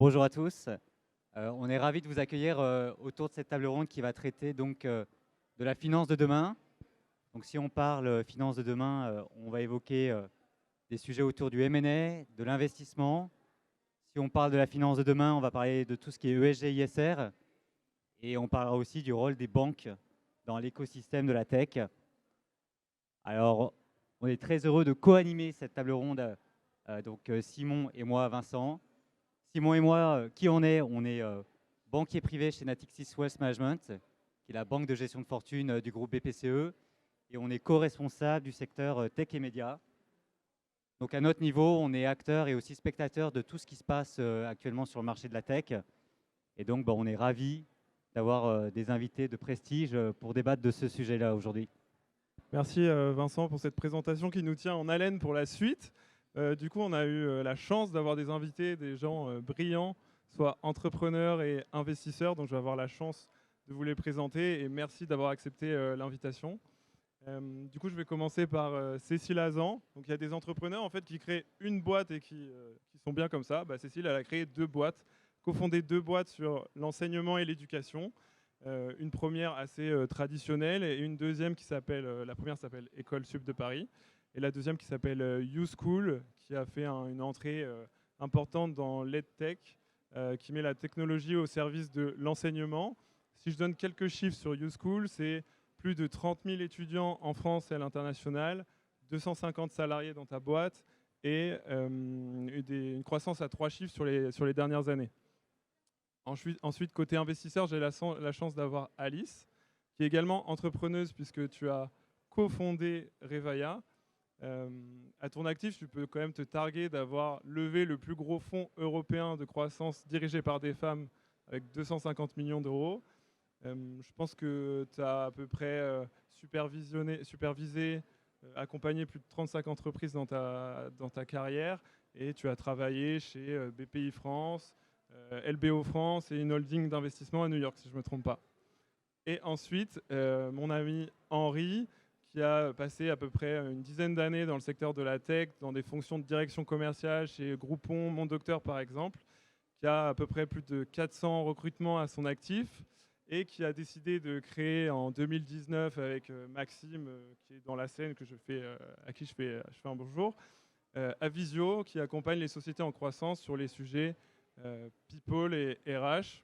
Bonjour à tous. On est ravis de vous accueillir autour de cette table ronde qui va traiter donc de la finance de demain. Donc si on parle finance de demain, on va évoquer des sujets autour du M&A, de l'investissement. Si on parle de la finance de demain, on va parler de tout ce qui est ESG, ISR. Et on parlera aussi du rôle des banques dans l'écosystème de la tech. Alors, on est très heureux de co-animer cette table ronde, donc Simon et moi, Vincent. Simon et moi, qui on est? On est banquier privé chez Natixis Wealth Management, qui est la banque de gestion de fortune du groupe BPCE, et on est co-responsable du secteur tech et médias. Donc à notre niveau, on est acteur et aussi spectateur de tout ce qui se passe actuellement sur le marché de la tech. Et donc, on est ravis d'avoir des invités de prestige pour débattre de ce sujet-là aujourd'hui. Merci Vincent pour cette présentation qui nous tient en haleine pour la suite. Du coup, on a eu la chance d'avoir des invités, des gens brillants, soit entrepreneurs et investisseurs. Donc, je vais avoir la chance de vous les présenter et merci d'avoir accepté l'invitation. Du coup, je vais commencer par Cécile Azan. Donc, il y a des entrepreneurs en fait qui créent une boîte et qui sont bien comme ça. Cécile, elle a créé 2 boîtes, cofondé 2 boîtes sur l'enseignement et l'éducation. Une première assez traditionnelle et une deuxième qui s'appelle, la première s'appelle École Sup de Paris et la deuxième qui s'appelle YouSchool, qui a fait une entrée importante dans l'EdTech, qui met la technologie au service de l'enseignement. Si je donne quelques chiffres sur YouSchool, c'est plus de 30 000 étudiants en France et à l'international, 250 salariés dans ta boîte et une croissance à 3 chiffres sur les dernières années. Ensuite, côté investisseur, j'ai la chance d'avoir Alice, qui est également entrepreneuse puisque tu as cofondé Revaya. À ton actif, tu peux quand même te targuer d'avoir levé le plus gros fonds européen de croissance dirigé par des femmes avec 250 millions d'euros. Je pense que tu as à peu près supervisé, accompagné plus de 35 entreprises dans ta carrière et tu as travaillé chez BPI France, LBO France et une holding d'investissement à New York, si je ne me trompe pas. Et ensuite, mon ami Henri, qui a passé à peu près une dizaine d'années dans le secteur de la tech, dans des fonctions de direction commerciale chez Groupon, Mon Docteur par exemple, qui a à peu près plus de 400 recrutements à son actif et qui a décidé de créer en 2019 avec Maxime, qui est dans la scène, à qui je fais un bonjour, Avisio, qui accompagne les sociétés en croissance sur les sujets People et RH.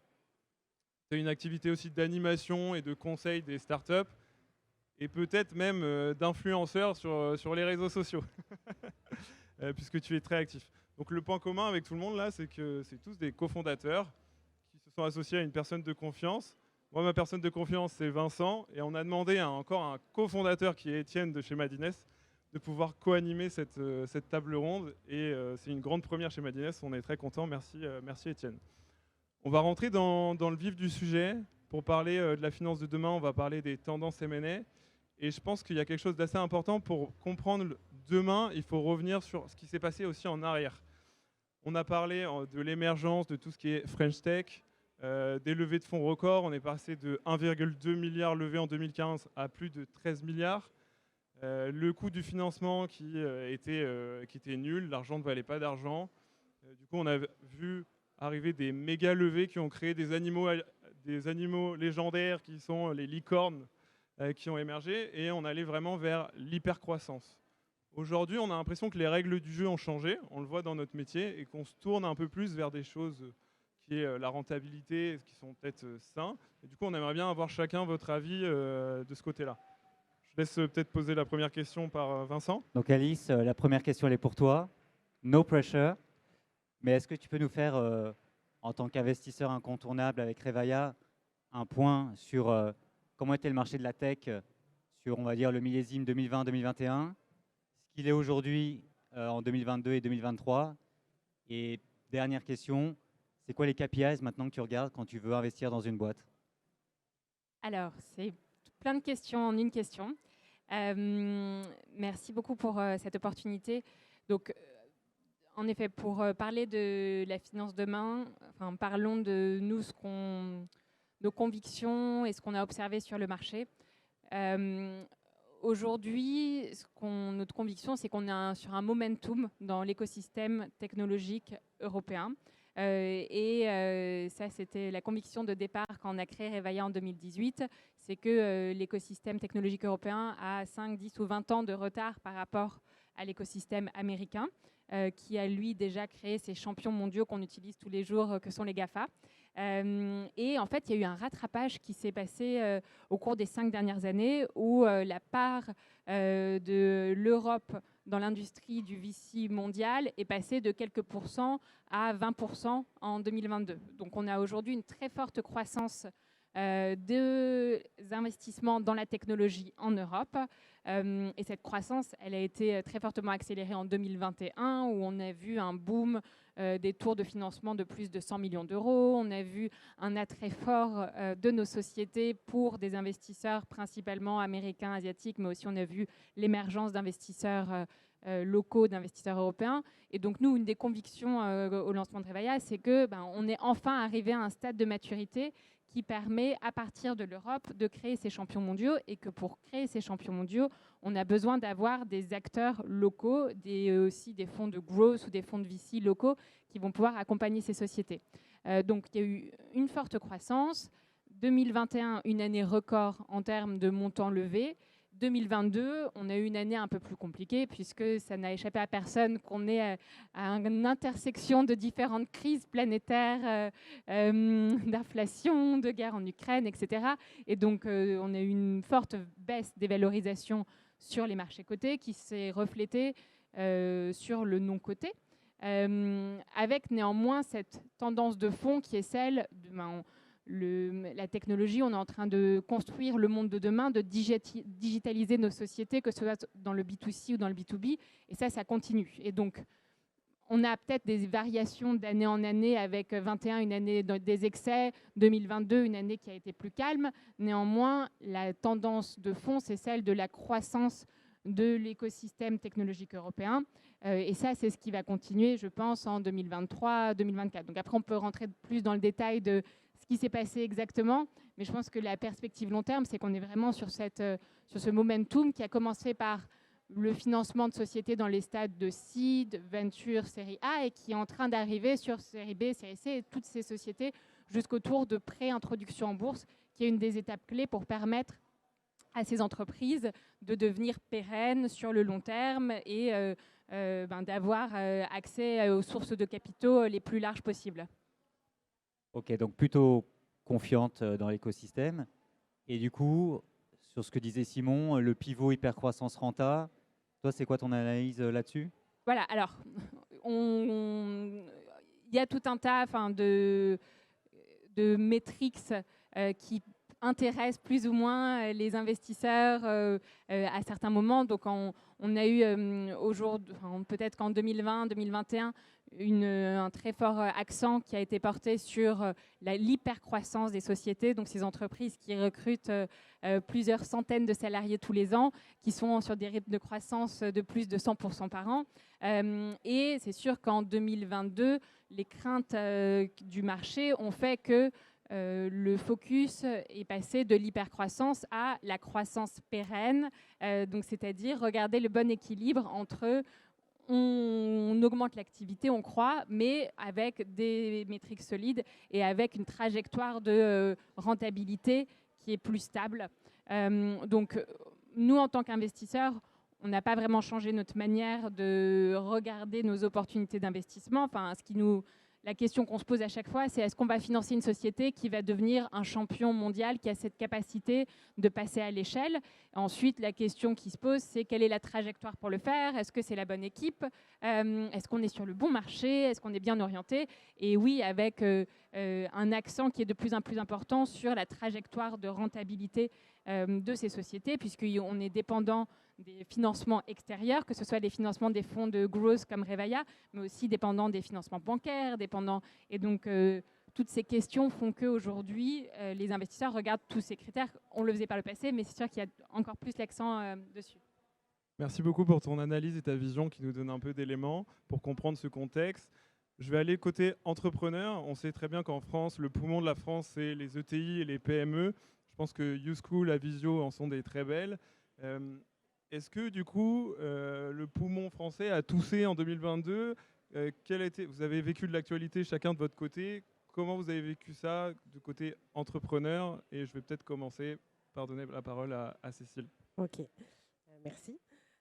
Tu as une activité aussi d'animation et de conseil des startups et peut-être même d'influenceur sur les réseaux sociaux, puisque tu es très actif. Donc le point commun avec tout le monde là, c'est que c'est tous des cofondateurs qui se sont associés à une personne de confiance. Moi, ma personne de confiance, c'est Vincent, et on a demandé encore un cofondateur qui est Étienne de chez Madines de pouvoir co-animer cette table ronde. Et c'est une grande première chez Madines, on est très content. Merci Étienne. On va rentrer dans le vif du sujet. Pour parler de la finance de demain, on va parler des tendances M&A. Et je pense qu'il y a quelque chose d'assez important pour comprendre demain. Il faut revenir sur ce qui s'est passé aussi en arrière. On a parlé de l'émergence de tout ce qui est French Tech, des levées de fonds records. On est passé de 1,2 milliard levé en 2015 à plus de 13 milliards. Le coût du financement qui était nul, l'argent ne valait pas d'argent. Du coup, on a vu arriver des méga levées qui ont créé des animaux légendaires qui sont les licornes qui ont émergé et on allait vraiment vers l'hypercroissance. Aujourd'hui, on a l'impression que les règles du jeu ont changé, on le voit dans notre métier, et qu'on se tourne un peu plus vers des choses qui est la rentabilité, qui sont peut-être sains. Et du coup, on aimerait bien avoir chacun votre avis de ce côté-là. Je laisse peut-être poser la première question par Vincent. Donc Alice, la première question elle est pour toi. No pressure. Mais est-ce que tu peux nous faire, en tant qu'investisseur incontournable avec Revaya, un point sur comment était le marché de la tech sur, on va dire, le millésime 2020-2021, ce qu'il est aujourd'hui en 2022 et 2023. Et dernière question, c'est quoi les KPIs maintenant que tu regardes quand tu veux investir dans une boîte? Alors, c'est plein de questions en une question. Merci beaucoup pour cette opportunité. Donc, en effet, pour parler de la finance demain, parlons de nous, nos convictions et ce qu'on a observé sur le marché. Aujourd'hui, notre conviction, c'est qu'on est sur un momentum dans l'écosystème technologique européen. Ça, c'était la conviction de départ quand on a créé Revalia en 2018, c'est que l'écosystème technologique européen a 5, 10 ou 20 ans de retard par rapport à l'écosystème américain, qui a lui déjà créé ces champions mondiaux qu'on utilise tous les jours, que sont les GAFA. Et en fait, il y a eu un rattrapage qui s'est passé au cours des 5 dernières années, où la part de l'Europe dans l'industrie du VC mondial est passée de quelques pourcents à 20% en 2022. Donc on a aujourd'hui une très forte croissance des investissements dans la technologie en Europe. Et cette croissance, elle a été très fortement accélérée en 2021, où on a vu un boom des tours de financement de plus de 100 millions d'euros. On a vu un attrait fort de nos sociétés pour des investisseurs principalement américains, asiatiques, mais aussi on a vu l'émergence d'investisseurs locaux, d'investisseurs européens. Et donc nous, une des convictions au lancement de Revalia, c'est que on est enfin arrivé à un stade de maturité qui permet, à partir de l'Europe, de créer ces champions mondiaux, et que pour créer ces champions mondiaux, on a besoin d'avoir des acteurs locaux, aussi des fonds de growth ou des fonds de VC locaux qui vont pouvoir accompagner ces sociétés. Donc il y a eu une forte croissance. 2021, une année record en termes de montants levés. 2022, on a eu une année un peu plus compliquée, puisque ça n'a échappé à personne qu'on est à une intersection de différentes crises planétaires, d'inflation, de guerre en Ukraine, etc. Et donc, on a eu une forte baisse des valorisations sur les marchés cotés qui s'est reflétée sur le non-coté, avec néanmoins cette tendance de fond qui est celle de... la technologie, on est en train de construire le monde de demain, de digitaliser nos sociétés, que ce soit dans le B2C ou dans le B2B, et ça continue. Et donc, on a peut-être des variations d'année en année, avec 21, une année des excès, 2022, une année qui a été plus calme. Néanmoins, la tendance de fond, c'est celle de la croissance de l'écosystème technologique européen. Et ça, c'est ce qui va continuer, je pense, en 2023-2024. Donc après, on peut rentrer plus dans le détail de ce qui s'est passé exactement, mais je pense que la perspective long terme, c'est qu'on est vraiment sur ce momentum qui a commencé par le financement de sociétés dans les stades de seed, venture, série A, et qui est en train d'arriver sur série B, série C, et toutes ces sociétés jusqu'au tour de pré-introduction en bourse, qui est une des étapes clés pour permettre à ces entreprises de devenir pérennes sur le long terme et d'avoir accès aux sources de capitaux les plus larges possibles. Ok, donc plutôt confiante dans l'écosystème. Et du coup, sur ce que disait Simon, le pivot hypercroissance renta, toi, c'est quoi ton analyse là-dessus? Voilà, alors, il y a tout un tas de métriques qui intéressent plus ou moins les investisseurs à certains moments. Donc, on a eu peut-être qu'en 2020, 2021, un très fort accent qui a été porté sur l'hypercroissance des sociétés, donc ces entreprises qui recrutent plusieurs centaines de salariés tous les ans, qui sont sur des rythmes de croissance de plus de 100% par an. Et c'est sûr qu'en 2022, les craintes du marché ont fait que le focus est passé de l'hypercroissance à la croissance pérenne, donc c'est-à-dire regarder le bon équilibre entre on augmente l'activité, on croit, mais avec des métriques solides et avec une trajectoire de rentabilité qui est plus stable. Donc, nous, en tant qu'investisseurs, on n'a pas vraiment changé notre manière de regarder nos opportunités d'investissement. Enfin, la question qu'on se pose à chaque fois, c'est est-ce qu'on va financer une société qui va devenir un champion mondial, qui a cette capacité de passer à l'échelle? Ensuite, la question qui se pose, c'est quelle est la trajectoire pour le faire? Est-ce que c'est la bonne équipe? Est-ce qu'on est sur le bon marché? Est-ce qu'on est bien orienté? Et oui, avec un accent qui est de plus en plus important sur la trajectoire de rentabilité de ces sociétés, puisqu'on est dépendant des financements extérieurs, que ce soit des financements des fonds de growth comme Revalia, mais aussi dépendant des financements bancaires, et donc toutes ces questions font qu'aujourd'hui, les investisseurs regardent tous ces critères. On le faisait par le passé, mais c'est sûr qu'il y a encore plus l'accent dessus. Merci beaucoup pour ton analyse et ta vision qui nous donne un peu d'éléments pour comprendre ce contexte. Je vais aller côté entrepreneur. On sait très bien qu'en France, le poumon de la France, c'est les ETI et les PME. Je pense que YouSchool, Avisio en sont des très belles. Est-ce que du coup, le poumon français a toussé en 2022 ? Vous avez vécu de l'actualité chacun de votre côté. Comment vous avez vécu ça du côté entrepreneur? Et je vais peut-être commencer par donner la parole à Cécile. Ok, merci.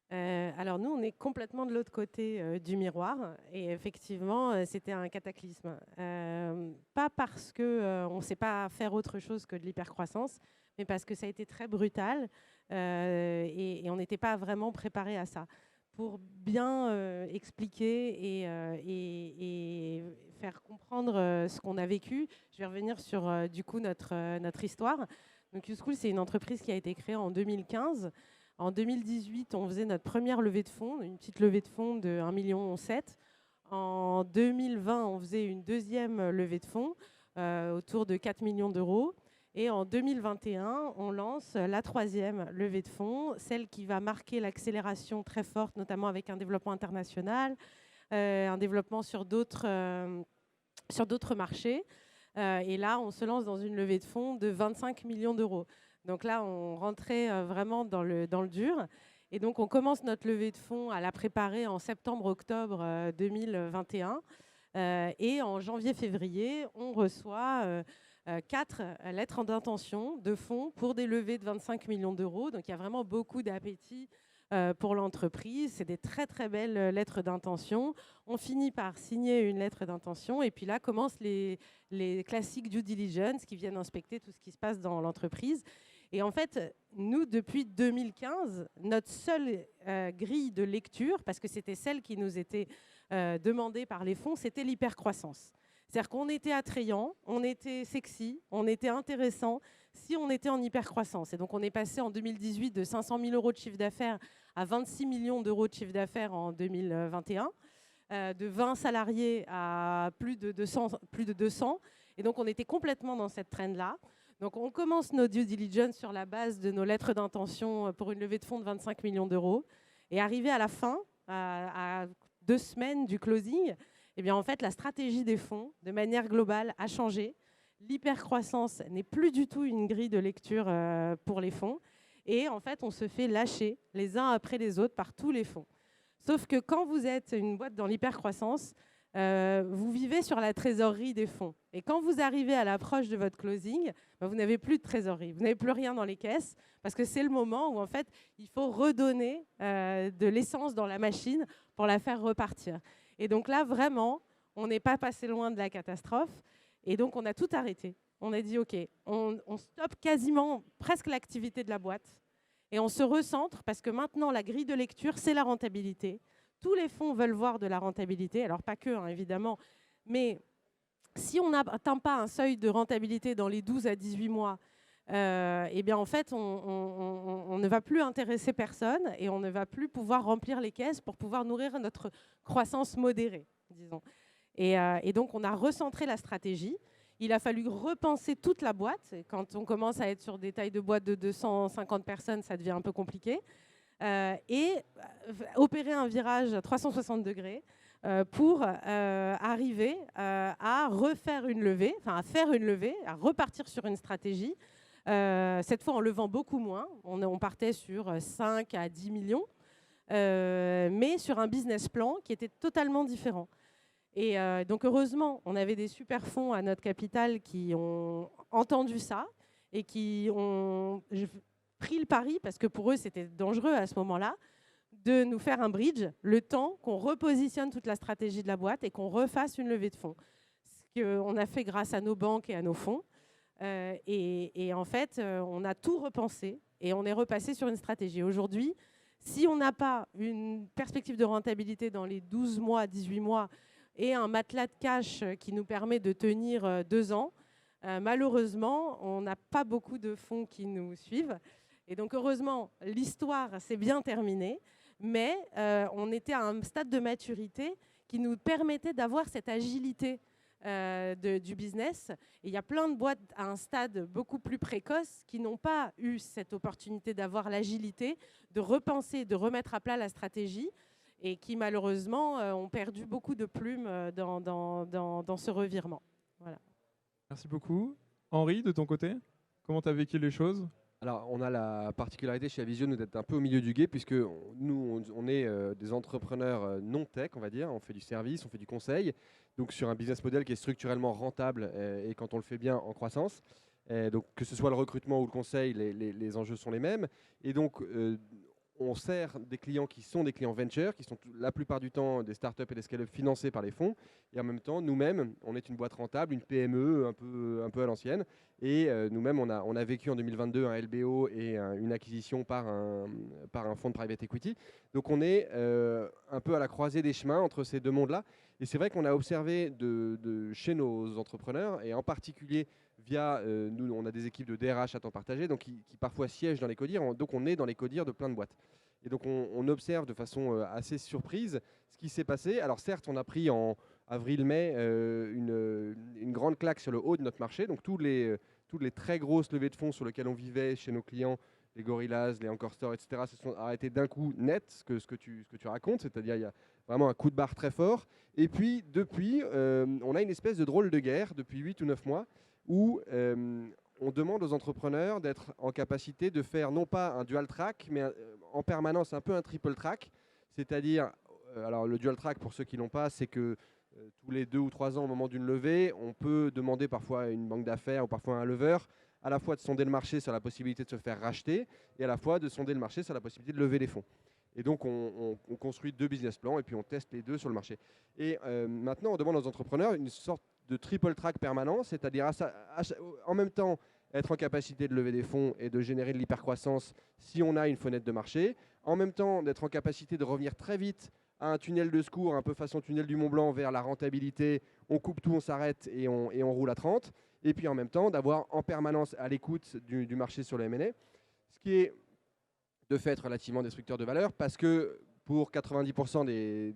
Alors nous, on est complètement de l'autre côté du miroir et effectivement, c'était un cataclysme. Pas parce qu'on ne sait pas faire autre chose que de l'hypercroissance, mais parce que ça a été très brutal et on n'était pas vraiment préparé à ça. Pour bien expliquer et faire comprendre ce qu'on a vécu, je vais revenir sur du coup notre histoire. Donc YouSchool, c'est une entreprise qui a été créée en 2015. En 2018, on faisait notre première levée de fonds, une petite levée de fonds de 1,7 million. En 2020, on faisait une deuxième levée de fonds autour de 4 millions d'euros. Et en 2021, on lance la troisième levée de fonds, celle qui va marquer l'accélération très forte, notamment avec un développement international, un développement sur d'autres marchés. Et là, on se lance dans une levée de fonds de 25 millions d'euros. Donc là, on rentrait vraiment dans le dur. Et donc, on commence notre levée de fonds à la préparer en septembre-octobre 2021. Et en janvier-février, on reçoit 4 lettres d'intention de fonds pour des levées de 25 millions d'euros. Donc, il y a vraiment beaucoup d'appétit pour l'entreprise. C'est des très, très belles lettres d'intention. On finit par signer une lettre d'intention. Et puis là, commencent les classiques due diligence qui viennent inspecter tout ce qui se passe dans l'entreprise. Et en fait, nous, depuis 2015, notre seule grille de lecture, parce que c'était celle qui nous était demandée par les fonds, c'était l'hypercroissance. C'est-à-dire qu'on était attrayant, on était sexy, on était intéressant si on était en hypercroissance. Et donc, on est passé en 2018 de 500 000 euros de chiffre d'affaires à 26 millions d'euros de chiffre d'affaires en 2021, de 20 salariés à plus de 200. Et donc, on était complètement dans cette trend-là. Donc, on commence nos due diligence sur la base de nos lettres d'intention pour une levée de fonds de 25 millions d'euros. Et arrivé à la fin, à 2 semaines du closing, eh bien, en fait, la stratégie des fonds, de manière globale, a changé. L'hypercroissance n'est plus du tout une grille de lecture pour les fonds. Et en fait, on se fait lâcher les uns après les autres par tous les fonds. Sauf que quand vous êtes une boîte dans l'hypercroissance, vous vivez sur la trésorerie des fonds. Et quand vous arrivez à l'approche de votre closing, vous n'avez plus de trésorerie, vous n'avez plus rien dans les caisses, parce que c'est le moment où en fait, il faut redonner de l'essence dans la machine pour la faire repartir. Et donc là, vraiment, on n'est pas passé loin de la catastrophe. Et donc, on a tout arrêté. On a dit, OK, on stoppe quasiment presque l'activité de la boîte. Et on se recentre parce que maintenant, la grille de lecture, c'est la rentabilité. Tous les fonds veulent voir de la rentabilité. Alors, pas que, hein, évidemment. Mais si on n'atteint pas un seuil de rentabilité dans les 12 à 18 mois, eh bien, en fait, on ne va plus intéresser personne et on ne va plus pouvoir remplir les caisses pour pouvoir nourrir notre croissance modérée, disons. Et donc, on a recentré la stratégie. Il a fallu repenser toute la boîte. Et quand on commence à être sur des tailles de boîte de 250 personnes, ça devient un peu compliqué. Et opérer un virage à 360 degrés pour arriver à refaire une levée, enfin à faire une levée, à repartir sur une stratégie. Cette fois en levant beaucoup moins, on partait sur 5 à 10 millions, mais sur un business plan qui était totalement différent. Et donc heureusement, on avait des super fonds à notre capital qui ont entendu ça et qui ont pris le pari, parce que pour eux c'était dangereux à ce moment-là, de nous faire un bridge, le temps qu'on repositionne toute la stratégie de la boîte et qu'on refasse une levée de fonds. Ce qu'on a fait grâce à nos banques et à nos fonds. Et en fait, on a tout repensé et on est repassé sur une stratégie. Aujourd'hui, si on n'a pas une perspective de rentabilité dans les 12 mois, 18 mois et un matelas de cash qui nous permet de tenir 2 ans, malheureusement, on n'a pas beaucoup de fonds qui nous suivent. Et donc, heureusement, l'histoire s'est bien terminée, mais on était à un stade de maturité qui nous permettait d'avoir cette agilité du business. Et il y a plein de boîtes à un stade beaucoup plus précoce qui n'ont pas eu cette opportunité d'avoir l'agilité, de repenser, de remettre à plat la stratégie et qui malheureusement ont perdu beaucoup de plumes dans ce revirement. Voilà. Merci beaucoup. Henri, de ton côté, comment tu as vécu les choses? Alors, on a la particularité chez Avisio d'être un peu au milieu du gué, puisque on est des entrepreneurs non tech, on va dire. On fait du service, on fait du conseil, donc sur un business model qui est structurellement rentable et quand on le fait bien en croissance. Donc, que ce soit le recrutement ou le conseil, les enjeux sont les mêmes. Et donc, on sert des clients qui sont des clients venture, qui sont la plupart du temps des startups et des scale-up financés par les fonds. Et en même temps, nous-mêmes, on est une boîte rentable, une PME un peu à l'ancienne. Et nous-mêmes, on a vécu en 2022 un LBO et une acquisition par un fonds de private equity. Donc on est un peu à la croisée des chemins entre ces deux mondes-là. Et c'est vrai qu'on a observé chez nos entrepreneurs, et en particulier via, nous, on a des équipes de DRH à temps partagé, donc qui parfois siègent dans les codires. Donc on est dans les codires de plein de boîtes. Et donc on observe de façon assez surprise ce qui s'est passé. Alors certes, on a pris en avril-mai une grande claque sur le haut de notre marché. Donc toutes les très grosses levées de fonds sur lesquelles on vivait chez nos clients, les Gorillaz, les Encore Store, etc., se sont arrêtés d'un coup net, ce que tu racontes, c'est-à-dire il y a vraiment un coup de barre très fort. Et puis depuis, on a une espèce de drôle de guerre depuis 8 ou 9 mois où on demande aux entrepreneurs d'être en capacité de faire non pas un dual track, mais en permanence un peu un triple track, c'est-à-dire, alors le dual track pour ceux qui l'ont pas, c'est que tous les 2 ou 3 ans au moment d'une levée, on peut demander parfois à une banque d'affaires ou parfois à un lever à la fois de sonder le marché sur la possibilité de se faire racheter et à la fois de sonder le marché sur la possibilité de lever les fonds. Et donc on construit 2 business plans et puis on teste les 2 sur le marché. Et maintenant on demande aux entrepreneurs une sorte de triple track permanent, c'est-à-dire en même temps être en capacité de lever des fonds et de générer de l'hypercroissance si on a une fenêtre de marché, en même temps d'être en capacité de revenir très vite à un tunnel de secours, un peu façon tunnel du Mont Blanc vers la rentabilité, on coupe tout, on s'arrête et on roule à 30, et puis en même temps d'avoir en permanence à l'écoute du marché sur le M&A, ce qui est de fait relativement destructeur de valeur, parce que pour 90% des...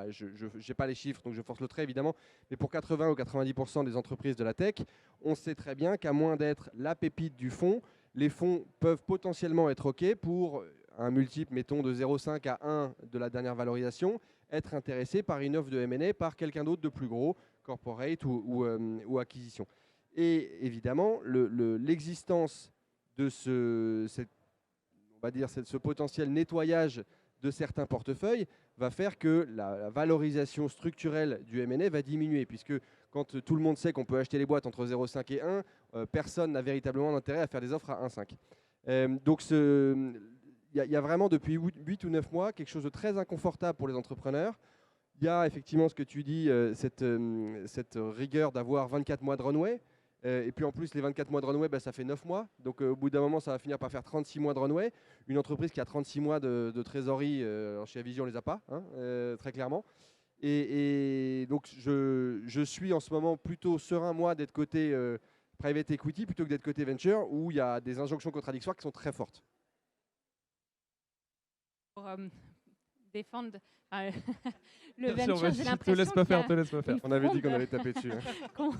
je n'ai pas les chiffres, donc je force le trait évidemment, mais pour 80 ou 90% des entreprises de la tech, on sait très bien qu'à moins d'être la pépite du fonds, les fonds peuvent potentiellement être OK pour un multiple, mettons, de 0,5 à 1 de la dernière valorisation, être intéressé par une offre de M&A par quelqu'un d'autre de plus gros, corporate ou acquisition. Et évidemment, l'existence de ce potentiel nettoyage de certains portefeuilles va faire que la valorisation structurelle du M&A va diminuer, puisque quand tout le monde sait qu'on peut acheter les boîtes entre 0,5 et 1, personne n'a véritablement intérêt à faire des offres à 1,5. Donc il y a vraiment depuis 8 ou 9 mois quelque chose de très inconfortable pour les entrepreneurs. Il y a effectivement ce que tu dis, cette rigueur d'avoir 24 mois de runway. Et puis en plus, les 24 mois de runway, ça fait 9 mois. Donc au bout d'un moment, ça va finir par faire 36 mois de runway. Une entreprise qui a 36 mois de trésorerie, chez Avisio, on ne les a pas, hein, très clairement. Et donc je suis en ce moment plutôt serein, moi, d'être côté private equity plutôt que d'être côté venture, où il y a des injonctions contradictoires qui sont très fortes. Pour défendre Bien le sûr, venture, vas-y, j'ai te l'impression laisse pas faire, te laisse pas faire. On avait dit qu'on allait taper dessus. contre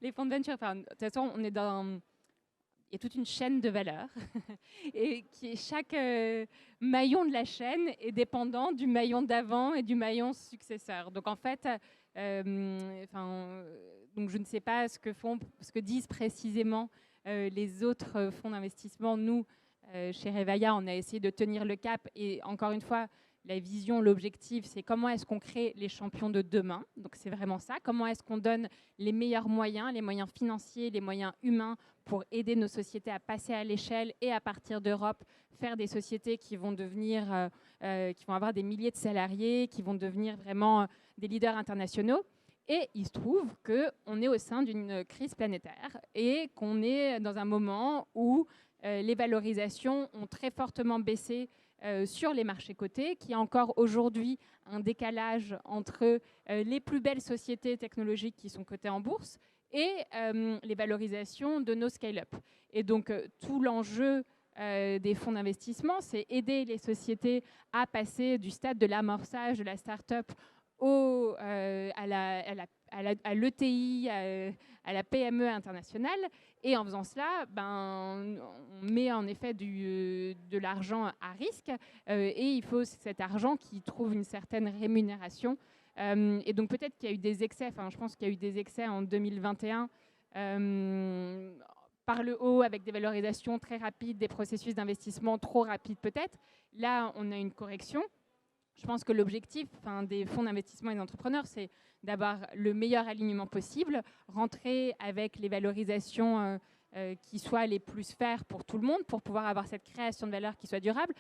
les fonds de venture. Enfin, de toute façon, on est dans... Il y a toute une chaîne de valeur et chaque maillon de la chaîne est dépendant du maillon d'avant et du maillon successeur. Donc en fait, donc je ne sais pas ce que disent précisément les autres fonds d'investissement. Nous, chez Revalia, on a essayé de tenir le cap et encore une fois, la vision, l'objectif, c'est comment est-ce qu'on crée les champions de demain. Donc c'est vraiment ça. Comment est-ce qu'on donne les meilleurs moyens, les moyens financiers, les moyens humains pour aider nos sociétés à passer à l'échelle et à partir d'Europe, faire des sociétés qui vont devenir, qui vont avoir des milliers de salariés, qui vont devenir vraiment des leaders internationaux. Et il se trouve qu'on est au sein d'une crise planétaire et qu'on est dans un moment où les valorisations ont très fortement baissé sur les marchés cotés, qu'il y a encore aujourd'hui un décalage entre les plus belles sociétés technologiques qui sont cotées en bourse et les valorisations de nos scale-up. Et donc, tout l'enjeu des fonds d'investissement, c'est aider les sociétés à passer du stade de l'amorçage de la start-up à l'ETI, à la PME internationale. Et en faisant cela, on met en effet de l'argent à risque et il faut cet argent qui trouve une certaine rémunération. Et donc peut-être qu'il y a eu des excès, je pense qu'il y a eu des excès en 2021 par le haut avec des valorisations très rapides, des processus d'investissement trop rapides peut-être. Là, on a une correction. Je pense que l'objectif des fonds d'investissement et des entrepreneurs, c'est d'avoir le meilleur alignement possible, rentrer avec les valorisations qui soient les plus faires pour tout le monde, pour pouvoir avoir cette création de valeur qui soit durable.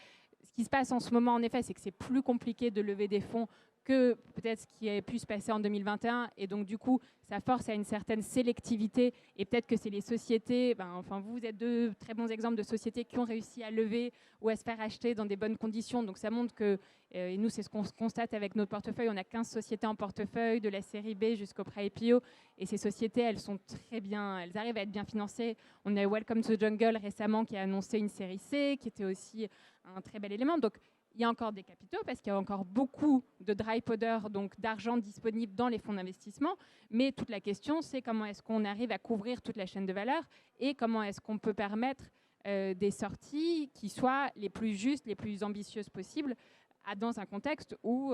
Ce qui se passe en ce moment, en effet, c'est que c'est plus compliqué de lever des fonds que peut-être ce qui a pu se passer en 2021. Et donc, du coup, ça force à une certaine sélectivité. Et peut-être que c'est les sociétés, vous êtes deux très bons exemples de sociétés qui ont réussi à lever ou à se faire acheter dans des bonnes conditions. Donc, ça montre que, et nous, c'est ce qu'on constate avec notre portefeuille, on a 15 sociétés en portefeuille, de la série B jusqu'au pré-IPO. Et ces sociétés, elles sont très bien, elles arrivent à être bien financées. On a Welcome to the Jungle récemment qui a annoncé une série C, qui était aussi un très bel élément. Donc, il y a encore des capitaux parce qu'il y a encore beaucoup de dry powder, donc d'argent disponible dans les fonds d'investissement. Mais toute la question, c'est comment est-ce qu'on arrive à couvrir toute la chaîne de valeur et comment est-ce qu'on peut permettre des sorties qui soient les plus justes, les plus ambitieuses possibles dans un contexte où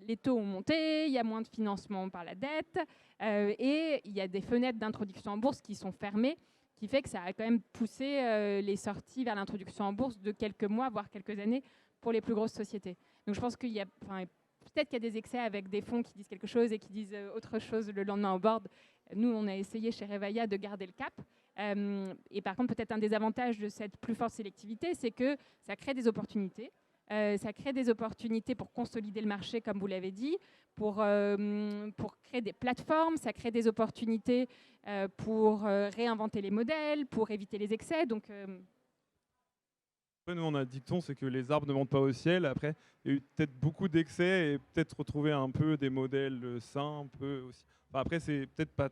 les taux ont monté, il y a moins de financement par la dette et il y a des fenêtres d'introduction en bourse qui sont fermées, qui fait que ça a quand même poussé les sorties vers l'introduction en bourse de quelques mois, voire quelques années, pour les plus grosses sociétés. Donc je pense qu'il y a peut-être qu'il y a des excès avec des fonds qui disent quelque chose et qui disent autre chose le lendemain au board. Nous, on a essayé chez Revalia de garder le cap. Et par contre, peut-être un des avantages de cette plus forte sélectivité, c'est que ça crée des opportunités. Ça crée des opportunités pour consolider le marché, comme vous l'avez dit, pour créer des plateformes, ça crée des opportunités pour réinventer les modèles, pour éviter les excès. Donc, nous, on a un dicton, c'est que les arbres ne montent pas au ciel. Après, il y a eu peut-être beaucoup d'excès et peut-être retrouver un peu des modèles sains, un peu aussi. Enfin, après, c'est peut-être pas,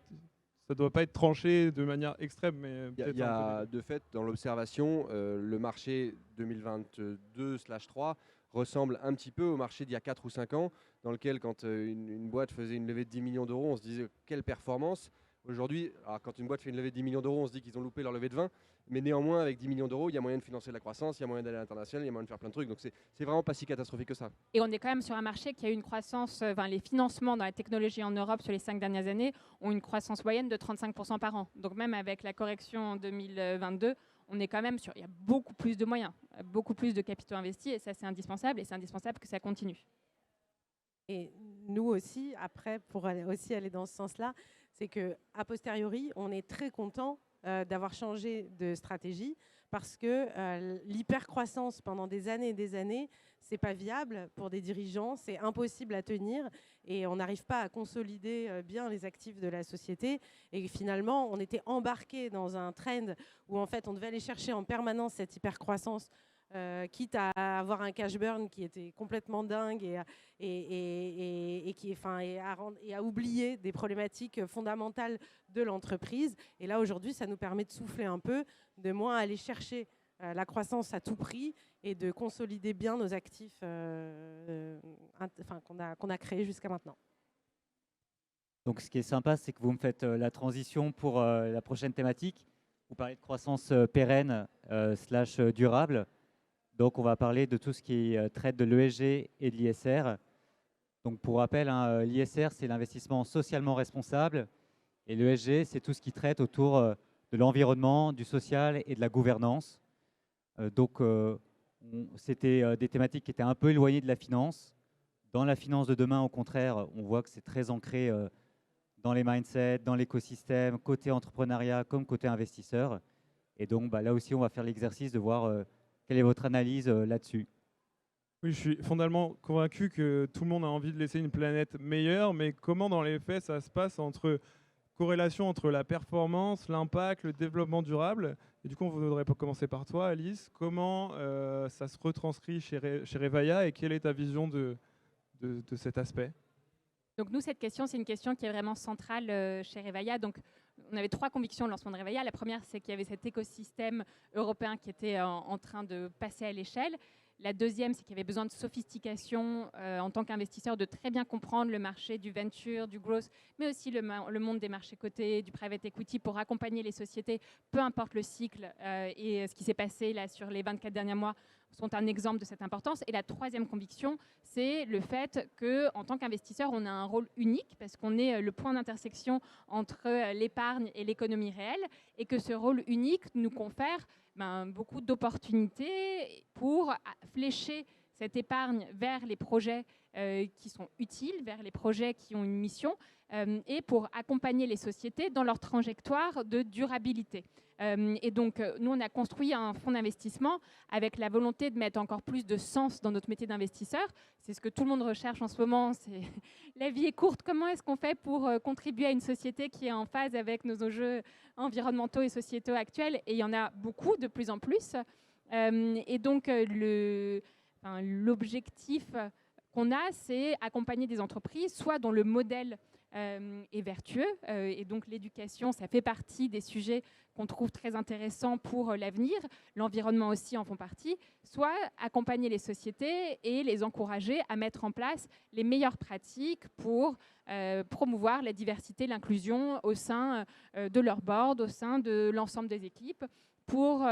ça doit pas être tranché de manière extrême, mais Il y a de fait, dans l'observation, le marché 2022/3 ressemble un petit peu au marché d'il y a 4 ou 5 ans, dans lequel, quand une boîte faisait une levée de 10 millions d'euros, on se disait quelle performance. Aujourd'hui, quand une boîte fait une levée de 10 millions d'euros, on se dit qu'ils ont loupé leur levée de 20. Mais néanmoins, avec 10 millions d'euros, il y a moyen de financer de la croissance, il y a moyen d'aller à l'international, il y a moyen de faire plein de trucs. Donc, c'est vraiment pas si catastrophique que ça. Et on est quand même sur un marché qui a eu une croissance, les financements dans la technologie en Europe sur les 5 dernières années ont une croissance moyenne de 35% par an. Donc, même avec la correction en 2022, on est quand même sur, il y a beaucoup plus de moyens, beaucoup plus de capitaux investis, et ça, c'est indispensable, et c'est indispensable que ça continue. Et nous aussi, après, pour aller dans ce sens-là, c'est qu'a posteriori, on est très content d'avoir changé de stratégie parce que l'hypercroissance pendant des années et des années, c'est pas viable pour des dirigeants, c'est impossible à tenir et on n'arrive pas à consolider bien les actifs de la société. Et finalement, on était embarqué dans un trend où en fait, on devait aller chercher en permanence cette hypercroissance. Quitte à avoir un cash burn qui était complètement dingue et à oublier des problématiques fondamentales de l'entreprise. Et là, aujourd'hui, ça nous permet de souffler un peu, de moins aller chercher la croissance à tout prix et de consolider bien nos actifs qu'on a créés jusqu'à maintenant. Donc, ce qui est sympa, c'est que vous me faites la transition pour la prochaine thématique. Vous parlez de croissance pérenne / durable. Donc, on va parler de tout ce qui traite de l'ESG et de l'ISR. Donc, pour rappel, l'ISR, c'est l'investissement socialement responsable. Et l'ESG, c'est tout ce qui traite autour de l'environnement, du social et de la gouvernance. C'était des thématiques qui étaient un peu éloignées de la finance. Dans la finance de demain, au contraire, on voit que c'est très ancré dans les mindsets, dans l'écosystème, côté entrepreneuriat comme côté investisseur. Et donc, là aussi, on va faire l'exercice de voir quelle est votre analyse là-dessus. Oui, je suis fondamentalement convaincu que tout le monde a envie de laisser une planète meilleure, mais comment dans les faits ça se passe corrélation entre la performance, l'impact, le développement durable. Et du coup, on voudrait commencer par toi, Alice. Comment ça se retranscrit chez Revalia et quelle est ta vision de cet aspect? Donc nous, cette question, c'est une question qui est vraiment centrale chez Revalia. Donc, on avait 3 convictions au lancement de Revalia. La première, c'est qu'il y avait cet écosystème européen qui était en train de passer à l'échelle. La deuxième, c'est qu'il y avait besoin de sophistication en tant qu'investisseur, de très bien comprendre le marché du venture, du growth, mais aussi le monde des marchés cotés, du private equity pour accompagner les sociétés, peu importe le cycle. Et ce qui s'est passé là sur les 24 derniers mois sont un exemple de cette importance. Et la troisième conviction, c'est le fait qu'en tant qu'investisseur, on a un rôle unique parce qu'on est le point d'intersection entre l'épargne et l'économie réelle et que ce rôle unique nous confère beaucoup d'opportunités pour flécher cette épargne vers les projets qui sont utiles, vers les projets qui ont une mission et pour accompagner les sociétés dans leur trajectoire de durabilité. Et donc, nous, on a construit un fonds d'investissement avec la volonté de mettre encore plus de sens dans notre métier d'investisseur. C'est ce que tout le monde recherche en ce moment. C'est la vie est courte. Comment est-ce qu'on fait pour contribuer à une société qui est en phase avec nos enjeux environnementaux et sociétaux actuels? Et il y en a beaucoup, de plus en plus. Et donc, l'objectif qu'on a, c'est accompagner des entreprises, soit dont le modèle est vertueux, et donc l'éducation, ça fait partie des sujets qu'on trouve très intéressants pour l'avenir, l'environnement aussi en font partie, soit accompagner les sociétés et les encourager à mettre en place les meilleures pratiques pour promouvoir la diversité, l'inclusion au sein de leur board, au sein de l'ensemble des équipes, pour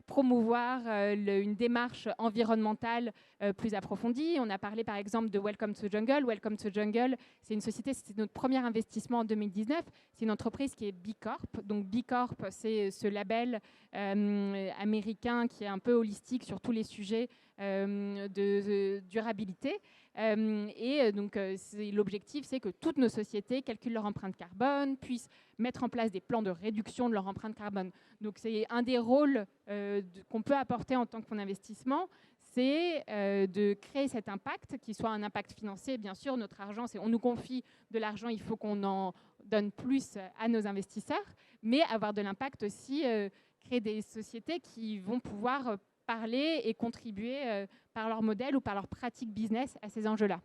promouvoir une démarche environnementale plus approfondie. On a parlé par exemple de Welcome to Jungle. Welcome to Jungle, c'est une société, c'est notre premier investissement en 2019. C'est une entreprise qui est B Corp. Donc B Corp, c'est ce label américain qui est un peu holistique sur tous les sujets de durabilité. Donc l'objectif, c'est que toutes nos sociétés calculent leur empreinte carbone, puissent mettre en place des plans de réduction de leur empreinte carbone. Donc c'est un des rôles qu'on peut apporter en tant que fonds d'investissement, c'est de créer cet impact, qui soit un impact financier. Bien sûr, notre argent, on nous confie de l'argent, il faut qu'on en donne plus à nos investisseurs, mais avoir de l'impact aussi, créer des sociétés qui vont pouvoir parler et contribuer par leur modèle ou par leur pratique business à ces enjeux-là.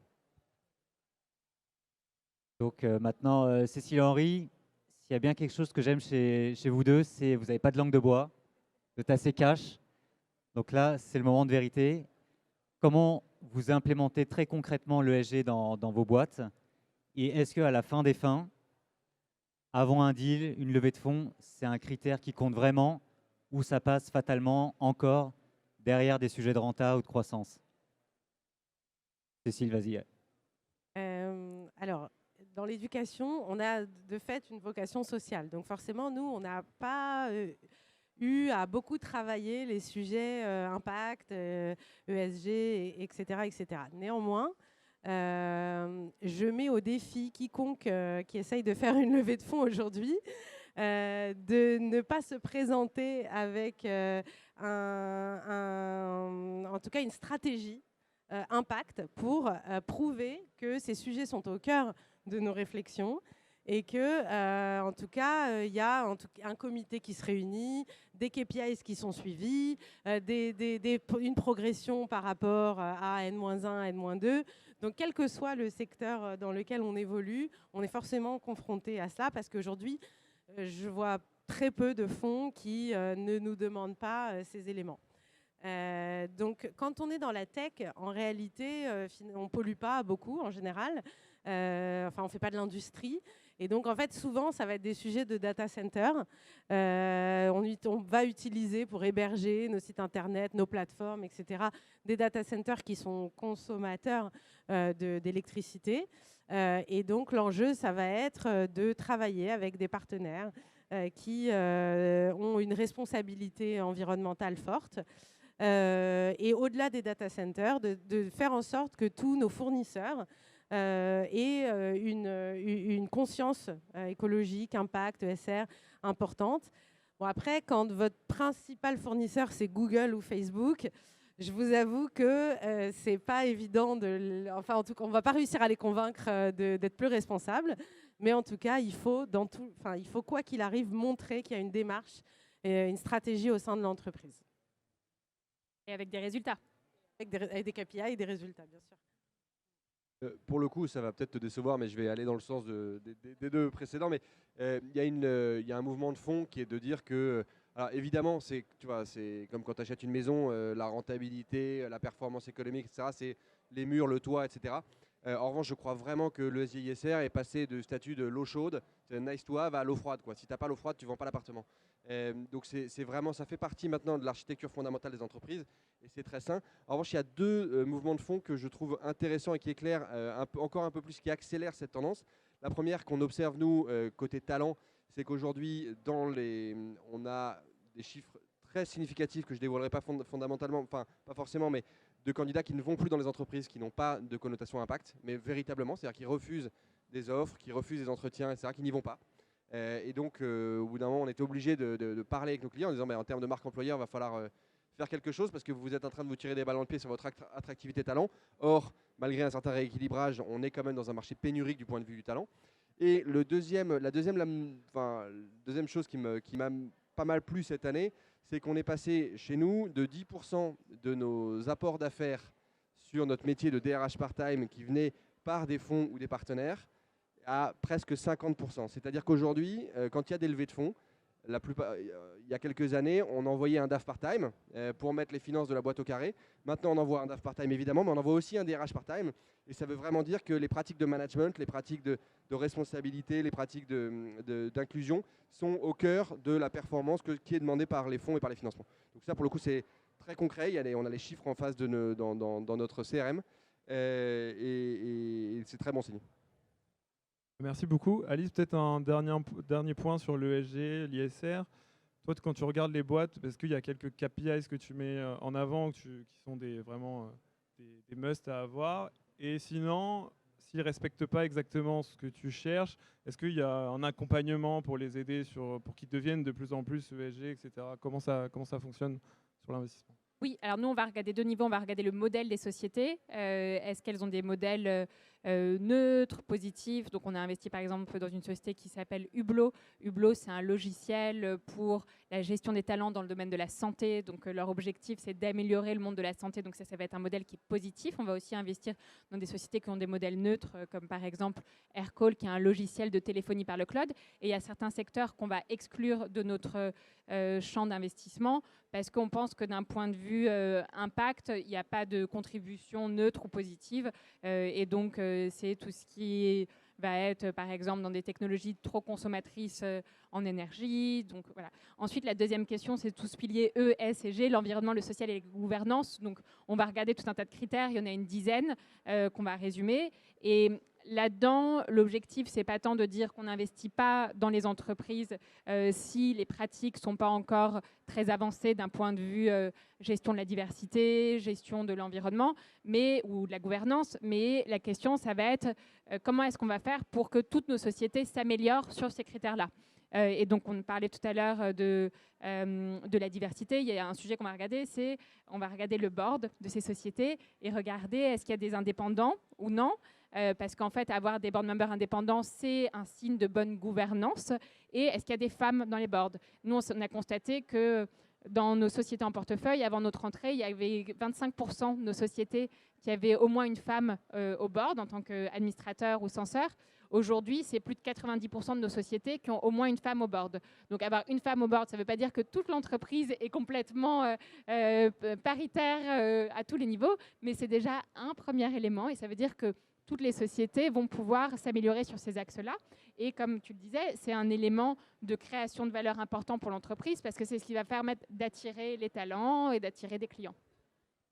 Donc maintenant, Cécile et Henri, s'il y a bien quelque chose que j'aime chez vous deux, c'est vous n'avez pas de langue de bois, vous êtes assez cash. Donc là, c'est le moment de vérité. Comment vous implémentez très concrètement l'ESG dans vos boîtes? Et est-ce qu'à la fin des fins, avant un deal, une levée de fonds, c'est un critère qui compte vraiment ou ça passe fatalement encore derrière des sujets de renta ou de croissance? Cécile, vas-y. Alors, dans l'éducation, on a de fait une vocation sociale. Donc forcément, nous, on n'a pas eu à beaucoup travailler les sujets impact, ESG, etc., etc. Néanmoins, je mets au défi quiconque qui essaye de faire une levée de fonds aujourd'hui de ne pas se présenter avec en tout cas une stratégie impact pour prouver que ces sujets sont au cœur de nos réflexions et que, en tout cas, il y a un comité qui se réunit, des KPIs qui sont suivis, une progression par rapport à N-1, N-2. Donc, quel que soit le secteur dans lequel on évolue, on est forcément confronté à cela parce qu'aujourd'hui, je vois très peu de fonds qui ne nous demandent pas ces éléments. Donc, quand on est dans la tech, en réalité, on ne pollue pas beaucoup en général. Enfin, on ne fait pas de l'industrie. Et donc, en fait, souvent, ça va être des sujets de data center. On va utiliser pour héberger nos sites internet, nos plateformes, etc., des data centers qui sont consommateurs d'électricité. Et donc, l'enjeu, ça va être de travailler avec des partenaires qui ont une responsabilité environnementale forte. Et au-delà des data centers, de faire en sorte que tous nos fournisseurs aient une conscience écologique, impact, ESR importante. Bon, après, quand votre principal fournisseur, c'est Google ou Facebook, je vous avoue que c'est pas évident enfin, en tout cas, on va pas réussir à les convaincre d'être plus responsables. Mais en tout cas, il faut quoi qu'il arrive montrer qu'il y a une démarche et une stratégie au sein de l'entreprise. Et avec des résultats. Avec des KPI et des résultats, bien sûr. Pour le coup, ça va peut-être te décevoir, mais je vais aller dans le sens des deux précédents. Mais il y a un mouvement de fond qui est de dire que, alors évidemment, c'est comme quand tu achètes une maison, la rentabilité, la performance économique, etc., c'est les murs, le toit, etc. En revanche, je crois vraiment que le SISR est passé du statut de l'eau chaude, c'est nice to have, à l'eau froide, quoi. Si tu n'as pas l'eau froide, tu ne vends pas l'appartement. Donc c'est vraiment, ça fait partie maintenant de l'architecture fondamentale des entreprises et c'est très sain. En revanche, il y a deux mouvements de fond que je trouve intéressants et qui éclairent encore un peu plus, qui accélèrent cette tendance. La première qu'on observe nous côté talent, c'est qu'aujourd'hui on a des chiffres très significatifs que je dévoilerai pas fondamentalement, enfin pas forcément, mais de candidats qui ne vont plus dans les entreprises qui n'ont pas de connotation impact, mais véritablement, c'est-à-dire qui refusent des offres, qui refusent des entretiens, etc., qui n'y vont pas. Et donc, au bout d'un moment, on était obligé de parler avec nos clients en disant, en termes de marque employeur, il va falloir faire quelque chose parce que vous êtes en train de vous tirer des balles dans le pied sur votre attractivité talent. Or, malgré un certain rééquilibrage, on est quand même dans un marché pénurique du point de vue du talent. Et la deuxième chose qui m'a pas mal plu cette année, c'est qu'on est passé chez nous de 10% de nos apports d'affaires sur notre métier de DRH part-time qui venait par des fonds ou des partenaires à presque 50%. C'est-à-dire qu'aujourd'hui, quand il y a des levées de fonds, il y a quelques années, on envoyait un DAF part-time pour mettre les finances de la boîte au carré. Maintenant, on envoie un DAF part-time évidemment, mais on envoie aussi un DRH part-time. Et ça veut vraiment dire que les pratiques de management, les pratiques de responsabilité, les pratiques d'inclusion sont au cœur de la performance qui est demandée par les fonds et par les financements. Donc ça, pour le coup, c'est très concret. On a les chiffres en face dans notre CRM et c'est très bon signe. Merci beaucoup. Alice, peut-être un dernier point sur l'ESG, l'ISR. Toi, quand tu regardes les boîtes, est-ce qu'il y a quelques KPIs que tu mets en avant qui sont vraiment des must à avoir? Et sinon, s'ils ne respectent pas exactement ce que tu cherches, est-ce qu'il y a un accompagnement pour les aider pour qu'ils deviennent de plus en plus ESG, etc. Comment ça fonctionne sur l'investissement? Oui, alors nous, on va regarder deux niveaux. On va regarder le modèle des sociétés. Est-ce qu'elles ont des modèles neutres, positifs? Donc, on a investi, par exemple, dans une société qui s'appelle Hublot. Hublot, c'est un logiciel pour la gestion des talents dans le domaine de la santé. Donc, leur objectif, c'est d'améliorer le monde de la santé. Donc, ça va être un modèle qui est positif. On va aussi investir dans des sociétés qui ont des modèles neutres, comme par exemple Aircall, qui est un logiciel de téléphonie par le cloud. Et il y a certains secteurs qu'on va exclure de notre champ d'investissement parce qu'on pense que d'un point de vue impact, il n'y a pas de contribution neutre ou positive. Et donc, c'est tout ce qui va être, par exemple, dans des technologies trop consommatrices en énergie. Donc, voilà. Ensuite, la deuxième question, c'est tout ce pilier E, S et G, l'environnement, le social et la gouvernance. Donc, on va regarder tout un tas de critères. Il y en a une dizaine qu'on va résumer. Et là-dedans, l'objectif, c'est pas tant de dire qu'on n'investit pas dans les entreprises si les pratiques sont pas encore très avancées d'un point de vue gestion de la diversité, gestion de l'environnement, ou de la gouvernance. Mais la question, ça va être comment est-ce qu'on va faire pour que toutes nos sociétés s'améliorent sur ces critères-là. Et donc, on parlait tout à l'heure de la diversité. Il y a un sujet qu'on va regarder, c'est on va regarder le board de ces sociétés et regarder est-ce qu'il y a des indépendants ou non. Parce qu'en fait, avoir des board members indépendants, c'est un signe de bonne gouvernance. Et est-ce qu'il y a des femmes dans les boards? Nous, on a constaté que dans nos sociétés en portefeuille, avant notre entrée, il y avait 25% de nos sociétés qui avaient au moins une femme au board en tant qu'administrateur ou censeur. Aujourd'hui, c'est plus de 90% de nos sociétés qui ont au moins une femme au board. Donc, avoir une femme au board, ça ne veut pas dire que toute l'entreprise est complètement paritaire à tous les niveaux, mais c'est déjà un premier élément et ça veut dire que toutes les sociétés vont pouvoir s'améliorer sur ces axes-là. Et comme tu le disais, c'est un élément de création de valeur important pour l'entreprise parce que c'est ce qui va permettre d'attirer les talents et d'attirer des clients.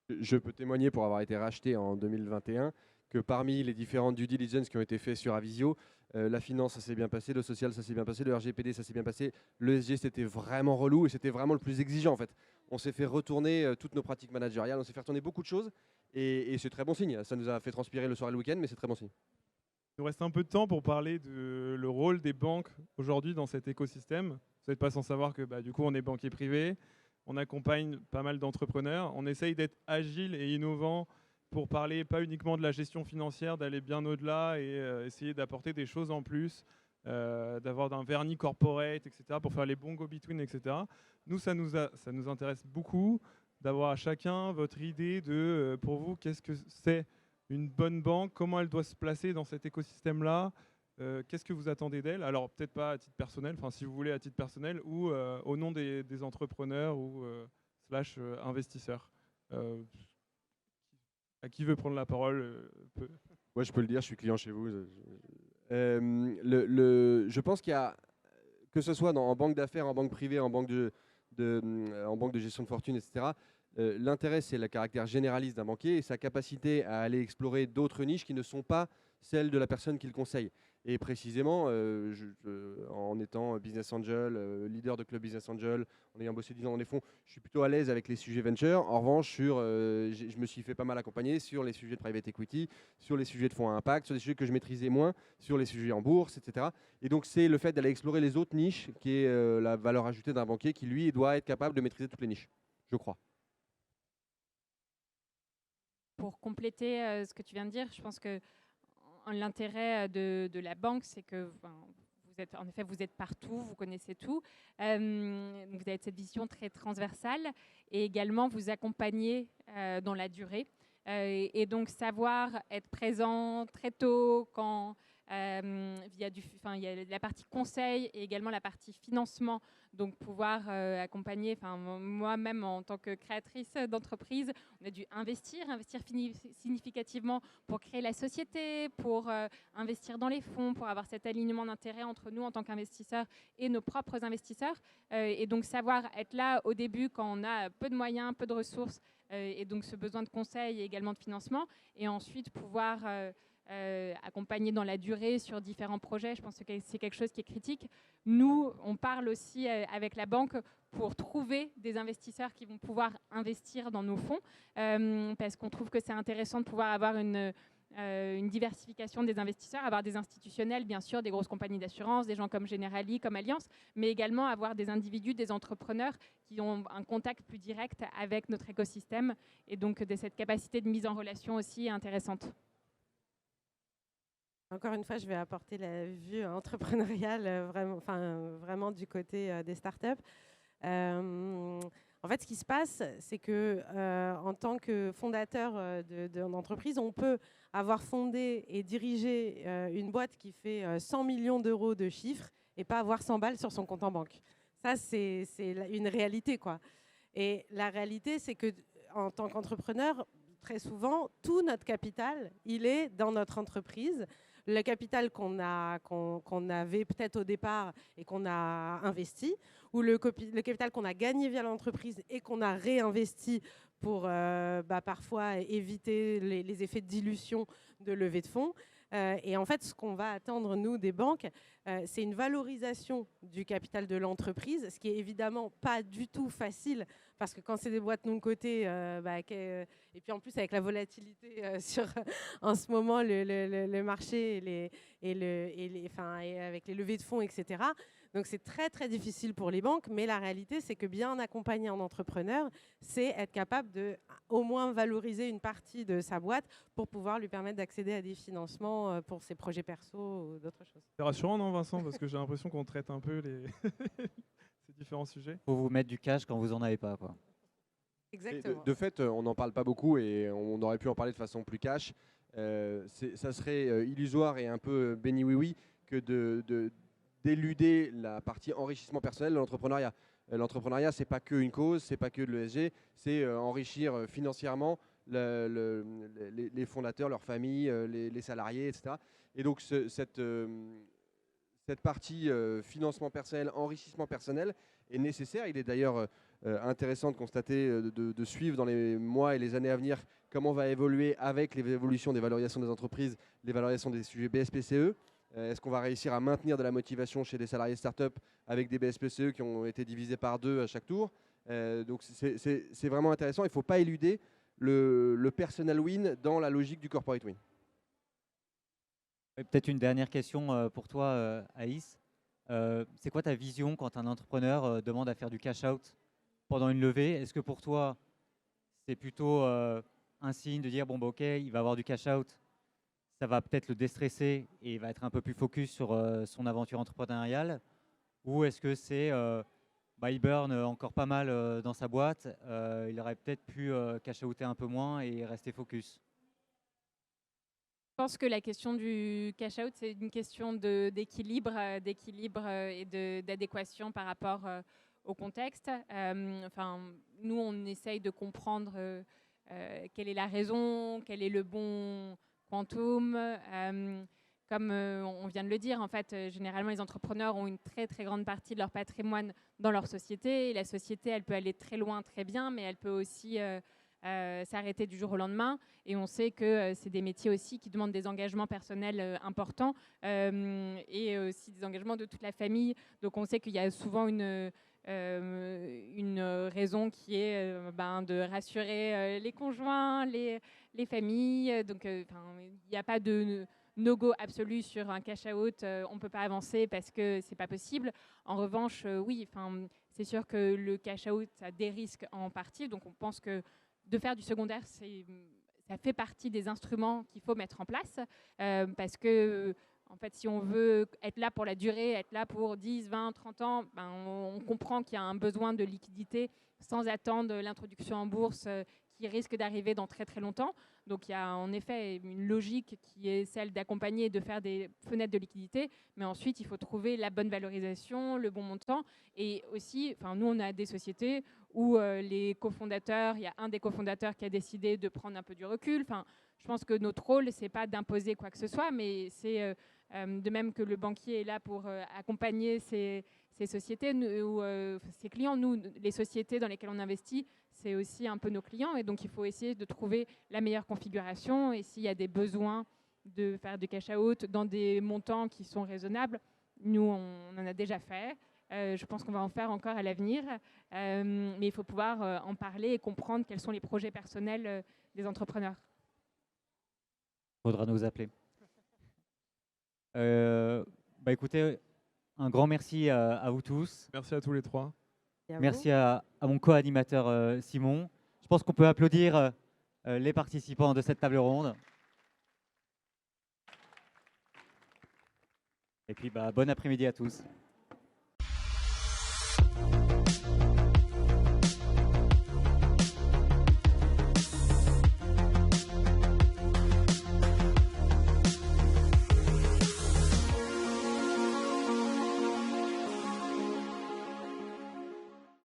Je peux témoigner pour avoir été racheté en 2021 que parmi les différentes due diligence qui ont été faites sur Avisio, la finance, ça s'est bien passé, le social, ça s'est bien passé, le RGPD, ça s'est bien passé, l'ESG, c'était vraiment relou et c'était vraiment le plus exigeant en fait. On s'est fait retourner toutes nos pratiques managériales, on s'est fait retourner beaucoup de choses et c'est très bon signe. Ça nous a fait transpirer le soir et le week-end, mais c'est très bon signe. Il nous reste un peu de temps pour parler le rôle des banques aujourd'hui dans cet écosystème. Vous n'êtes pas sans savoir que du coup, on est banquier privé, on accompagne pas mal d'entrepreneurs, on essaye d'être agile et innovant pour parler pas uniquement de la gestion financière, d'aller bien au-delà et essayer d'apporter des choses en plus, d'avoir un vernis corporate, etc., pour faire les bons go-between, etc. Nous, ça nous intéresse beaucoup d'avoir à chacun votre idée de, pour vous, qu'est-ce que c'est une bonne banque, comment elle doit se placer dans cet écosystème-là, qu'est-ce que vous attendez d'elle? Alors, peut-être pas à titre personnel, enfin, si vous voulez à titre personnel, ou au nom des entrepreneurs ou slash investisseurs. À qui veut prendre la parole Moi, je peux le dire, je suis client chez vous. Je pense qu'il y a, que ce soit en banque d'affaires, en banque privée, en banque en banque de gestion de fortune, etc., l'intérêt, c'est le caractère généraliste d'un banquier et sa capacité à aller explorer d'autres niches qui ne sont pas celles de la personne qu'il conseille. Et précisément, en étant business angel, leader de club business angel, en ayant bossé 10 ans dans les fonds, je suis plutôt à l'aise avec les sujets venture. En revanche, je me suis fait pas mal accompagner sur les sujets de private equity, sur les sujets de fonds à impact, sur des sujets que je maîtrisais moins, sur les sujets en bourse, etc. Et donc, c'est le fait d'aller explorer les autres niches qui est la valeur ajoutée d'un banquier qui, lui, doit être capable de maîtriser toutes les niches, je crois. Pour compléter ce que tu viens de dire, je pense que l'intérêt de la banque, c'est que vous êtes partout, vous connaissez tout. Vous avez cette vision très transversale et également vous accompagner dans la durée. Et donc savoir être présent très tôt quand il y a la partie conseil et également la partie financement. Donc pouvoir accompagner, moi-même en tant que créatrice d'entreprise, on a dû investir significativement pour créer la société, pour investir dans les fonds, pour avoir cet alignement d'intérêts entre nous en tant qu'investisseurs et nos propres investisseurs. Et donc savoir être là au début quand on a peu de moyens, peu de ressources, et donc ce besoin de conseil et également de financement, et ensuite pouvoir accompagner dans la durée sur différents projets. Je pense que c'est quelque chose qui est critique. Nous, on parle aussi avec la banque pour trouver des investisseurs qui vont pouvoir investir dans nos fonds, parce qu'on trouve que c'est intéressant de pouvoir avoir une diversification des investisseurs, avoir des institutionnels, bien sûr, des grosses compagnies d'assurance, des gens comme Generali, comme Allianz, mais également avoir des individus, des entrepreneurs qui ont un contact plus direct avec notre écosystème, et donc cette capacité de mise en relation aussi est intéressante. Encore une fois, je vais apporter la vue entrepreneuriale vraiment du côté des startups. En fait, ce qui se passe, c'est que en tant que fondateur d'une entreprise, on peut avoir fondé et dirigé une boîte qui fait 100 millions d'euros de chiffre et pas avoir 100 balles sur son compte en banque. Ça, c'est une réalité, quoi. Et la réalité, c'est que en tant qu'entrepreneur, très souvent, tout notre capital, il est dans notre entreprise. Le capital qu'on avait peut-être au départ et qu'on a investi, ou le capital qu'on a gagné via l'entreprise et qu'on a réinvesti pour parfois éviter les effets de dilution de levée de fonds. Et en fait, ce qu'on va attendre, nous, des banques, c'est une valorisation du capital de l'entreprise, ce qui est évidemment pas du tout facile, parce que quand c'est des boîtes non cotées, et puis en plus avec la volatilité sur en ce moment le marché et avec les levées de fonds, etc. Donc c'est très très difficile pour les banques, mais la réalité c'est que bien accompagner un entrepreneur, c'est être capable de au moins valoriser une partie de sa boîte pour pouvoir lui permettre d'accéder à des financements pour ses projets perso ou d'autres choses. C'est rassurant, non, Vincent, parce que j'ai l'impression qu'on traite un peu ces différents sujets. Faut vous mettre du cash quand vous en avez pas, quoi. Exactement. De fait, on n'en parle pas beaucoup et on aurait pu en parler de façon plus cash. Ça serait illusoire et un peu béni oui-oui que d'éluder la partie enrichissement personnel de l'entrepreneuriat. L'entrepreneuriat, c'est pas que une cause, c'est pas que de l'ESG, c'est enrichir financièrement les fondateurs, leurs familles, les salariés, etc. Et donc cette partie financement personnel, enrichissement personnel est nécessaire. Il est d'ailleurs intéressant de constater, de suivre dans les mois et les années à venir comment va évoluer avec les évolutions des valorisations des entreprises, les valorisations des sujets BSPCE. Est-ce qu'on va réussir à maintenir de la motivation chez des salariés start-up avec des BSPCE qui ont été divisés par 2 à chaque tour? Donc c'est vraiment intéressant. Il ne faut pas éluder le personal win dans la logique du corporate win. Peut-être une dernière question pour toi, Aïs. C'est quoi ta vision quand un entrepreneur demande à faire du cash out pendant une levée? Est-ce que pour toi, c'est plutôt un signe de dire, bon, bah, ok, il va avoir du cash out, ça va peut-être le déstresser et il va être un peu plus focus sur son aventure entrepreneuriale? Ou est-ce que c'est, il burn encore pas mal dans sa boîte, il aurait peut-être pu cash outer un peu moins et rester focus? Je pense que la question du cash out, c'est une question d'équilibre et d'adéquation par rapport au contexte. Nous, on essaye de comprendre quelle est la raison, quel est le bon quantum. comme on vient de le dire, en fait, généralement, les entrepreneurs ont une très, très grande partie de leur patrimoine dans leur société. Et la société, elle peut aller très loin, très bien, mais elle peut aussi s'arrêter du jour au lendemain. Et on sait que c'est des métiers aussi qui demandent des engagements personnels importants et aussi des engagements de toute la famille. Donc on sait qu'il y a souvent une raison qui est de rassurer les conjoints, les familles. Donc il n'y a pas de no-go absolu sur un cash-out. On ne peut pas avancer parce que ce n'est pas possible. En revanche, oui, c'est sûr que le cash-out a des risques en partie. Donc on pense que de faire du secondaire, ça fait partie des instruments qu'il faut mettre en place parce que en fait, si on veut être là pour la durée, être là pour 10, 20, 30 ans, on comprend qu'il y a un besoin de liquidité sans attendre l'introduction en bourse qui risque d'arriver dans très très longtemps. Donc il y a en effet une logique qui est celle d'accompagner et de faire des fenêtres de liquidité, mais ensuite il faut trouver la bonne valorisation, le bon montant. Et aussi, nous on a des sociétés où les cofondateurs, il y a un des cofondateurs qui a décidé de prendre un peu du recul. Je pense que notre rôle, c'est pas d'imposer quoi que ce soit, mais c'est de même que le banquier est là pour accompagner ces sociétés ou ses clients. Nous, les sociétés dans lesquelles on investit, c'est aussi un peu nos clients. Et donc, il faut essayer de trouver la meilleure configuration. Et s'il y a des besoins de faire du cash-out dans des montants qui sont raisonnables, nous, on en a déjà fait. Je pense qu'on va en faire encore à l'avenir. Mais il faut pouvoir en parler et comprendre quels sont les projets personnels des entrepreneurs. Il faudra nous appeler. Écoutez, un grand merci à vous tous. Merci à tous les trois. Merci à mon co-animateur Simon. Je pense qu'on peut applaudir les participants de cette table ronde. Et puis, bon après-midi à tous.